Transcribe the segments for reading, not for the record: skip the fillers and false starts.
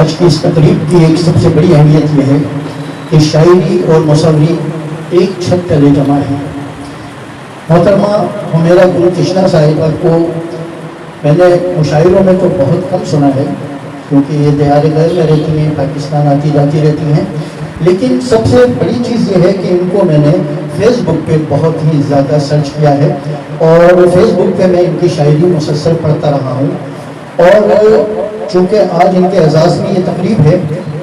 آج کی اس تقریب کی ایک سب سے بڑی اہمیت یہ ہے کہ شاعری اور مصوری ایک چھت تلے جمع ہے۔ محترمہ حمیرہ گل کرشنا صاحبہ کو میں نے مشاعروں میں تو بہت کم سنا ہے، کیونکہ یہ دیار غیر میں رہتی ہیں، پاکستان آتی جاتی رہتی ہیں، لیکن سب سے بڑی چیز یہ ہے کہ ان کو میں نے فیس بک پہ بہت ہی زیادہ سرچ کیا ہے، اور فیس بک پہ میں ان کی شاعری مسلسل پڑھتا رہا ہوں۔ اور چونکہ آج ان کے اعزاز میں یہ تقریب ہے،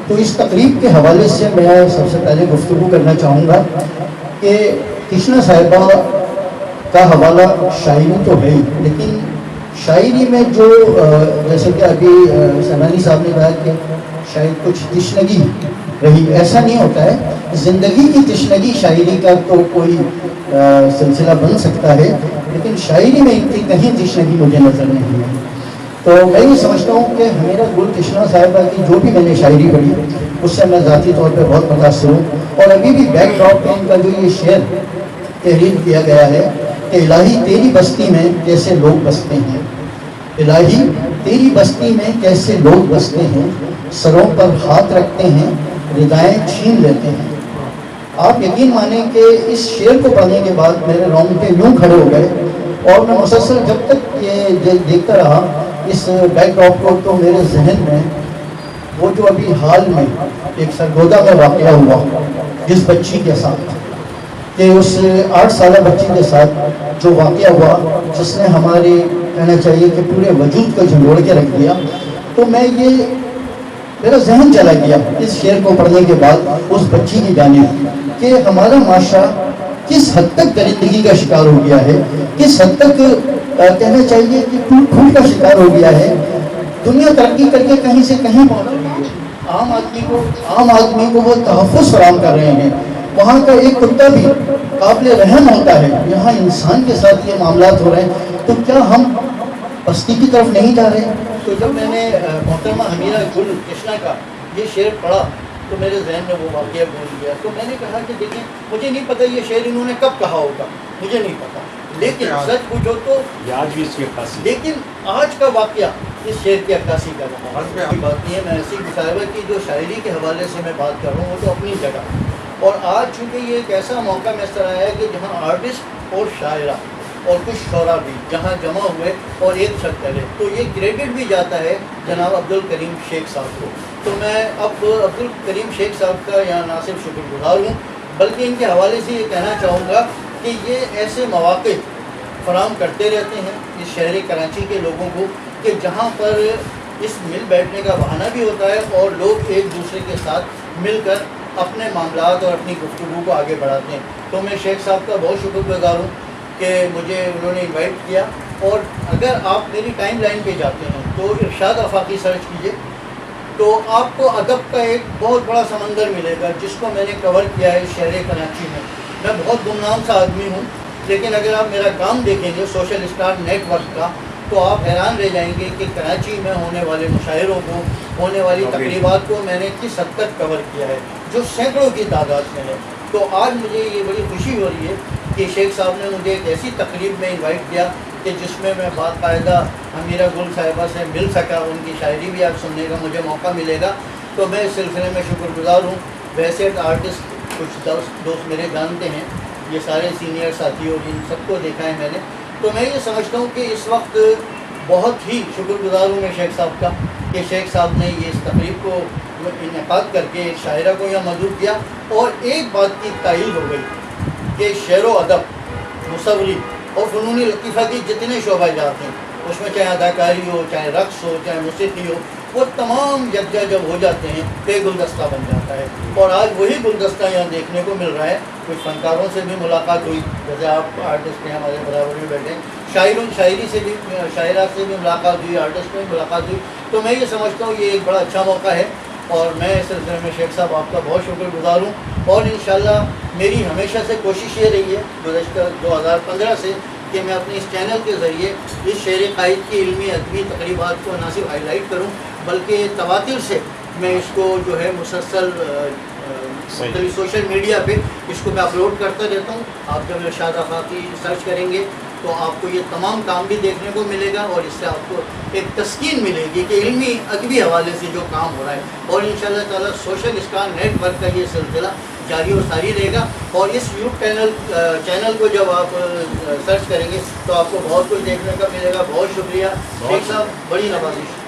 تو اس تقریب کے حوالے سے میں سب سے پہلے گفتگو کرنا چاہوں گا کہ کرشنا صاحبہ کا حوالہ شاعری تو ہے ہی، لیکن شاعری میں جو جیسے کہ ابھی سیمانی صاحب نے کہا کہ شاید کچھ تشنگی رہی، ایسا نہیں ہوتا ہے۔ زندگی کی تشنگی شاعری کا تو کوئی سلسلہ بن سکتا ہے، لیکن شاعری میں ان کی کہیں تشنگی مجھے نظر نہیں ہے۔ تو میں یہ سمجھتا ہوں کہ حمیرہ گل کرشنا صاحبہ کی جو بھی میں نے شاعری پڑھی اس سے میں ذاتی طور پہ بہت متاثر ہوں، اور ابھی بھی بیک ڈراپ پہ ان کا جو یہ شعر تحریر کیا گیا ہے کہ الہی تیری بستی میں کیسے لوگ بستے ہیں، الہی تیری بستی میں کیسے لوگ بستے ہیں، سروں پر ہاتھ رکھتے ہیں، ردائیں چھین لیتے ہیں۔ آپ یقین مانیں کہ اس شعر کو پڑھنے کے بعد میرے رونگٹے یوں کھڑے ہو گئے، اور میں مسلسل جب تک یہ دیکھتا رہا اس بیک ڈراپ کو، تو میرے ذہن میں وہ جو ابھی حال میں ایک سرگودا میں واقعہ ہوا جس بچی کے ساتھ، کہ اس 8 سالہ بچی کے ساتھ جو واقعہ ہوا جس نے ہمارے کہنا چاہیے کہ پورے وجود کو جھنجھوڑ کے رکھ دیا، تو میرا ذہن چلا گیا اس شعر کو پڑھنے کے بعد اس بچی کی جانب کہ ہمارا معاشرہ کس حد تک درندگی کا شکار ہو گیا ہے، کس حد تک کہنا چاہیے کہ پھول کا شکار ہو گیا ہے۔ دنیا ترقی کر کے کہیں سے کہیں پہنچ رہی ہے، عام آدمی کو وہ تحفظ فراہم کر رہے ہیں، وہاں کا ایک کتا بھی قابل رحم ہوتا ہے، یہاں انسان کے ساتھ یہ معاملات ہو رہے ہیں، تو کیا ہم بستی کی طرف نہیں جا رہے؟ تو جب میں نے محترمہ حمیرہ گل کرشنا کا یہ شعر پڑھا تو میرے ذہن میں وہ واقعہ بھول گیا۔ تو میں نے کہا کہ دیکھیں، مجھے نہیں پتہ یہ شعر انہوں نے کب کہا ہوگا، مجھے نہیں پتہ، لیکن سچ پوچھو تو آج بھی اس کی عکاسی، لیکن آج کا واقعہ اس شعر کی عکاسی کر رہا ہے۔ کوئی بات نہیں ہے، میں ایسی صاحبہ کی جو شاعری کے حوالے سے میں بات کر رہا ہوں وہ تو اپنی جگہ، اور آج چونکہ یہ ایک ایسا موقع میسر آیا ہے کہ جہاں آرٹسٹ اور شاعرہ اور کچھ شعراء بھی جہاں جمع ہوئے اور ایک چھت تلے، تو یہ کریڈٹ بھی جاتا ہے جناب عبدالکریم شیخ صاحب کو۔ تو میں اب عبدالکریم شیخ صاحب کا یہاں نہ صرف شکر گزار ہوں بلکہ ان کے حوالے سے یہ کہنا چاہوں گا کہ یہ ایسے مواقع فراہم کرتے رہتے ہیں اس شہر کراچی کے لوگوں کو کہ جہاں پر اس مل بیٹھنے کا بہانہ بھی ہوتا ہے اور لوگ ایک دوسرے کے ساتھ مل کر اپنے معاملات اور اپنی گفتگو کو آگے بڑھاتے ہیں۔ تو میں شیخ صاحب کا بہت شکر گزار ہوں کہ مجھے انہوں نے انوائٹ کیا، اور اگر آپ میری ٹائم لائن پہ جاتے ہیں تو ارشاد آفاقی سرچ کیجئے تو آپ کو ادب کا ایک بہت بڑا سمندر ملے گا جس کو میں نے کور کیا ہے شہر کراچی میں۔ میں بہت گمنام سا آدمی ہوں، لیکن اگر آپ میرا کام دیکھیں گے سوشل اسٹار نیٹ ورک کا تو آپ حیران رہ جائیں گے کہ کراچی میں ہونے والے مشاعروں کو، ہونے والی تقریبات کو میں نے کس حد تک کور کیا ہے، جو سینکڑوں کی تعداد میں ہے۔ تو آج مجھے یہ بڑی خوشی ہو رہی ہے کہ شیخ صاحب نے مجھے ایک ایسی تقریب میں انوائٹ کیا کہ جس میں باقاعدہ حمیرہ گل صاحبہ سے مل سکا، ان کی شاعری بھی آپ سننے کا مجھے موقع ملے گا، تو میں اس سلسلے میں شکر گزار ہوں۔ ویسے آرٹسٹ کچھ دوست میرے جانتے ہیں، یہ سارے سینئر ساتھی اور ان سب کو دیکھا ہے میں نے، تو میں یہ سمجھتا ہوں کہ اس وقت بہت ہی شکر گزار ہوں میں شیخ صاحب کا کہ شیخ صاحب نے یہ اس تقریب کو انعقاد کر کے ایک شاعرہ کو یہاں موجود کیا، اور ایک بات کی تائید ہو گئی کہ شعر و ادب، مصوری اور فنون لطیفہ کی جتنے شعبہ جات ہیں، اس میں چاہے اداکاری ہو، چاہے رقص ہو، چاہے موسیقی ہو، وہ تمام یکجا جب ہو جاتے ہیں تو ایک گلدستہ بن جاتا ہے، اور آج وہی گلدستہ یہاں دیکھنے کو مل رہا ہے۔ کچھ فنکاروں سے بھی ملاقات ہوئی، جیسے آپ آرٹسٹ ہیں ہمارے برابر میں بیٹھے ہیں، شاعری سے بھی، شاعرات سے بھی ملاقات ہوئی، آرٹسٹ میں بھی ملاقات ہوئی، تو میں یہ سمجھتا ہوں یہ ایک بڑا اچھا موقع ہے، اور میں اس سلسلے میں شیخ صاحب آپ کا بہت شکر گزار ہوں، اور انشاءاللہ میری ہمیشہ سے کوشش یہ رہی ہے گزشتہ 2015 سے کہ میں اپنے اس چینل کے ذریعے اس شعر قائد کی علمی ادبی تقریبات کو نہ صرف ہائی لائٹ کروں بلکہ تواتر سے میں اس کو جو ہے مسلسل مختلف سوشل میڈیا پہ اس کو میں اپلوڈ کرتا رہتا ہوں۔ آپ جب ارشاد آفاقی سرچ کریں گے تو آپ کو یہ تمام کام بھی دیکھنے کو ملے گا، اور اس سے آپ کو ایک تسکین ملے گی کہ علمی ادبی حوالے سے جو کام ہو رہا ہے. اور انشاءاللہ تعالیٰ سوشل اسٹار نیٹ ورک کا یہ سلسلہ جاری و ساری رہے گا. اور اس یوٹیوب چینل کو جب آپ سرچ کریں گے تو آپ کو بہت کچھ دیکھنے کا ملے گا. بہت شکریہ شیخ صاحب، بڑی نوازش.